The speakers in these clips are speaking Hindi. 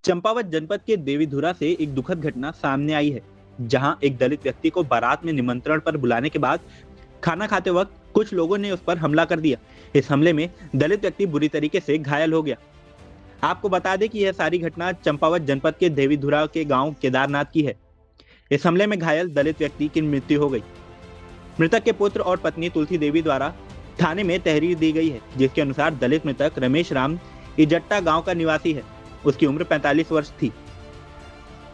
चंपावत जनपद के देवीधुरा से एक दुखद घटना सामने आई है, जहां एक दलित व्यक्ति को बारात में निमंत्रण पर बुलाने के बाद खाना खाते वक्त कुछ लोगों ने उस पर हमला कर दिया। इस हमले में दलित व्यक्ति बुरी तरीके से घायल हो गया। आपको बता दें कि यह सारी घटना चंपावत जनपद के देवीधुरा के गांव केदारनाथ की है। इस हमले में घायल दलित व्यक्ति की मृत्यु हो गई। मृतक के पुत्र और पत्नी तुलसी देवी द्वारा थाने में तहरीर दी गई है, जिसके अनुसार दलित मृतक रमेश राम इजट्टा गांव का निवासी है। उसकी उम्र 45 वर्ष थी।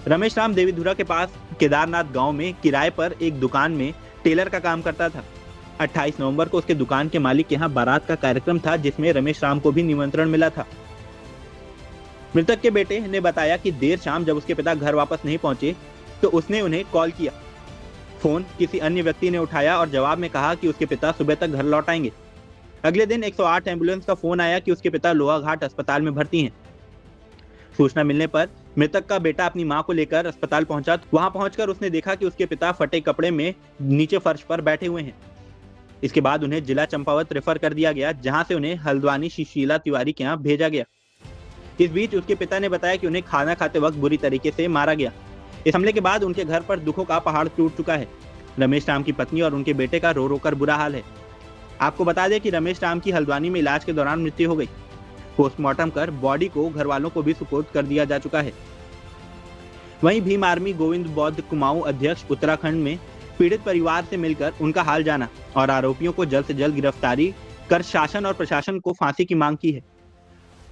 रमेश राम देवीधुरा के पास केदारनाथ गांव में किराए पर एक दुकान में टेलर का काम करता था। 28 नवंबर को उसके दुकान के मालिक के यहाँ बारात का कार्यक्रम था, जिसमें रमेश राम को भी निमंत्रण मिला था। मृतक के बेटे ने बताया कि देर शाम जब उसके पिता घर वापस नहीं पहुंचे तो उसने उन्हें कॉल किया। फोन किसी अन्य व्यक्ति ने उठाया और जवाब में कहा कि उसके पिता सुबह तक घर लौट आएंगे। अगले दिन 108 एम्बुलेंस का फोन आया कि उसके पिता लोहाघाट अस्पताल में भर्ती हैं। सूचना मिलने पर मृतक का बेटा अपनी मां को लेकर अस्पताल पहुंचा। वहां पहुंचकर उसने देखा कि उसके पिता फटे कपड़े में नीचे फर्श पर बैठे हुए हैं। इसके बाद उन्हें जिला चंपावत रेफर कर दिया गया, जहां से उन्हें हल्द्वानी सुशीला तिवारी के यहाँ भेजा गया। इस बीच उसके पिता ने बताया कि उन्हें खाना खाते वक्त बुरी तरीके से मारा गया। इस हमले के बाद उनके घर पर दुखों का पहाड़ टूट चुका है। रमेश राम की पत्नी और उनके बेटे का रो रो कर बुरा हाल है। आपको बता दें कि रमेश राम की हल्द्वानी में इलाज के दौरान मृत्यु हो गई। पोस्टमार्टम कर बॉडी को घर वालों को भी सुपुर्द कर दिया जा चुका है। वहीं भीम आर्मी गोविंद बौद्ध कुमाऊं अध्यक्ष उत्तराखंड में पीड़ित परिवार से मिलकर उनका हाल जाना और आरोपियों को जल्द से जल्द गिरफ्तारी कर शासन और प्रशासन को फांसी की मांग की है।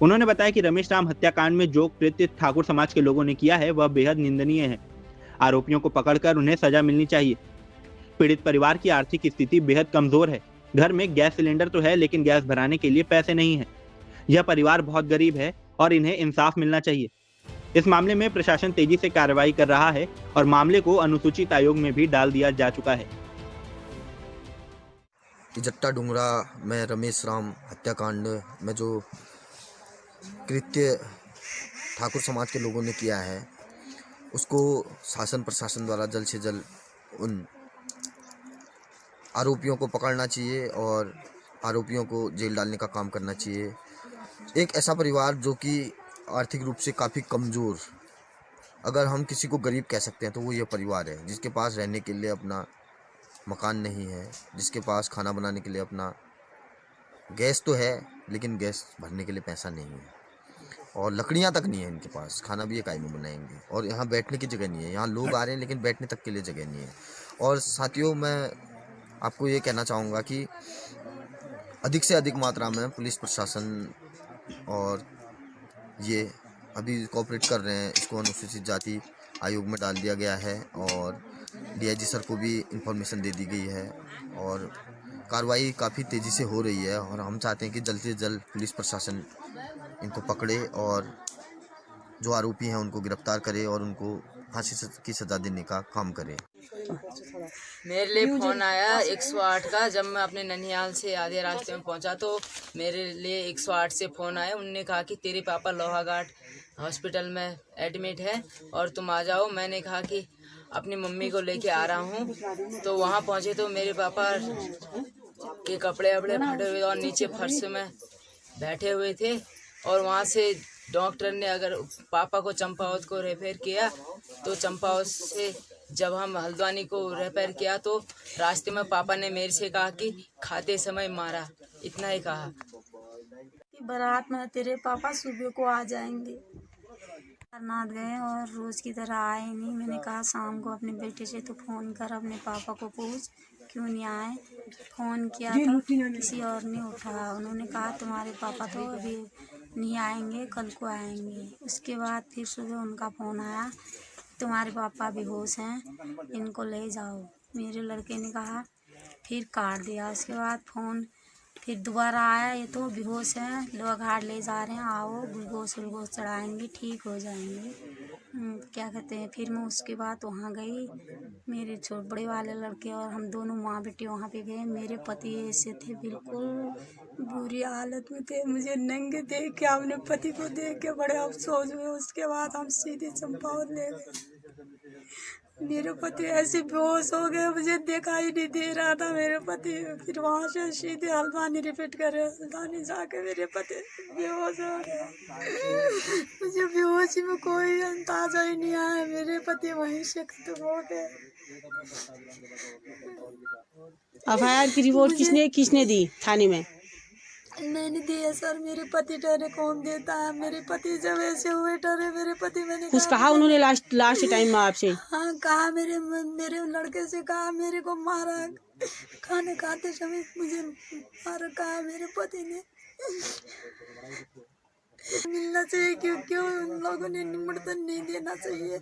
उन्होंने बताया कि रमेश राम हत्याकांड में जो कृत्य ठाकुर समाज के लोगों ने किया है वह बेहद निंदनीय है। आरोपियों को पकड़कर उन्हें सजा मिलनी चाहिए। पीड़ित परिवार की आर्थिक स्थिति बेहद कमजोर है। घर में गैस सिलेंडर तो है, लेकिन गैस भराने के लिए पैसे नहीं है। यह परिवार बहुत गरीब है और इन्हें इंसाफ मिलना चाहिए। इस मामले में प्रशासन तेजी से कार्रवाई कर रहा है और मामले को अनुसूचित आयोग में भी डाल दिया जा चुका है। इजट्टा डुंगरा में रमेश राम हत्याकांड में जो कृत्य ठाकुर समाज के लोगों ने किया है, उसको शासन प्रशासन द्वारा जल्द से जल्द उन आरोपियों को पकड़ना चाहिए और आरोपियों को जेल डालने का काम करना चाहिए। एक ऐसा परिवार जो कि आर्थिक रूप से काफ़ी कमज़ोर, अगर हम किसी को गरीब कह सकते हैं तो वो ये परिवार है, जिसके पास रहने के लिए अपना मकान नहीं है, जिसके पास खाना बनाने के लिए अपना गैस तो है लेकिन गैस भरने के लिए पैसा नहीं है और लकड़ियाँ तक नहीं है इनके पास। खाना भी ये काई में बनाएंगे और यहाँ बैठने की जगह नहीं है। यहाँ लोग आ रहे हैं लेकिन बैठने तक के लिए जगह नहीं है। और साथियों, मैं आपको ये कहना चाहूँगा कि अधिक से अधिक मात्रा में पुलिस प्रशासन और ये अभी कोऑपरेट कर रहे हैं। इसको अनुसूचित जाति आयोग में डाल दिया गया है और डीआईजी सर को भी इंफॉर्मेशन दे दी गई है और कार्रवाई काफ़ी तेज़ी से हो रही है। और हम चाहते हैं कि जल्द से जल्द पुलिस प्रशासन इनको पकड़े और जो आरोपी हैं उनको गिरफ्तार करे और उनको फांसी की सज़ा देने का काम करे। मेरे लिए फ़ोन आया 108 का। जब मैं अपने ननिहाल से आधे रास्ते में पहुंचा तो मेरे लिए 108 से फ़ोन आया। उन्होंने कहा कि तेरे पापा लोहाघाट हॉस्पिटल में एडमिट है और तुम आ जाओ। मैंने कहा कि अपनी मम्मी को लेके आ रहा हूं। तो वहां पहुंचे तो मेरे पापा के कपड़े वपड़े फटे हुए और नीचे फर्श में बैठे हुए थे। और वहां से डॉक्टर ने अगर पापा को चंपावत को रेफर किया तो चंपावत से जब हम हल्द्वानी को रेफर किया तो रास्ते में पापा ने मेरे से कहा कि खाते समय मारा, इतना ही कहा। बारात में तेरे पापा सुबह को आ जाएंगे। केदारनाथ गए और रोज की तरह आए नहीं। मैंने कहा शाम को अपने बेटे से तो फ़ोन कर अपने पापा को पूछ क्यों नहीं आए। फ़ोन किया तो किसी और ने उठाया। उन्होंने कहा तुम्हारे पापा तो अभी नहीं आएंगे, कल को आएंगे। उसके बाद फिर सुबह उनका फ़ोन आया तुम्हारे पापा बेहोश हैं, इनको ले जाओ। मेरे लड़के ने कहा, फिर काट दिया। उसके बाद फ़ोन फिर दोबारा आया, ये तो बेहोश हैं, लोहाघाट ले जा रहे हैं, आओ ग्लूकोज वलूकोज चढ़ाएंगे, ठीक हो जाएंगे। क्या कहते हैं। फिर मैं उसके बाद वहाँ गई। मेरे बड़े वाले लड़के और हम दोनों माँ बेटे वहाँ पे गए। मेरे पति ऐसे थे, बिल्कुल बुरी हालत में थे। मुझे नंगे देख के, अपने पति को देख के बड़े अफसोस हुए। उसके बाद हम सीधे चंपावत ले गए। मेरे पति ऐसे बेहोश हो गए, मुझे दिखाई नहीं दे रहा था मेरे पति। फिर वहाँ से सीधे हल्द्वानी रिपीट करे, हल्द्वानी जाके मेरे पति बेहोश हो गए। मुझे बेहोशी में कोई अंदाजा ही नहीं आया, मेरे पति वहीं से खत्म हो गए। एफआईआर की रिपोर्ट किसने दी थाने में? मैंने दिया सर, मेरे पति डरे, कौन देता है? मेरे पति जब ऐसे हुए डरे मेरे पति। मैंने कुछ कहा उन्होंने लास्ट टाइम में आपसे? हाँ कहा, मेरे लड़के से कहा मेरे को मारा, खाना खाते समय मुझे मारा, कहा मेरे पति ने। मिलना चाहिए, क्यों उन लोगों ने निमंत्रण नहीं देना चाहिए।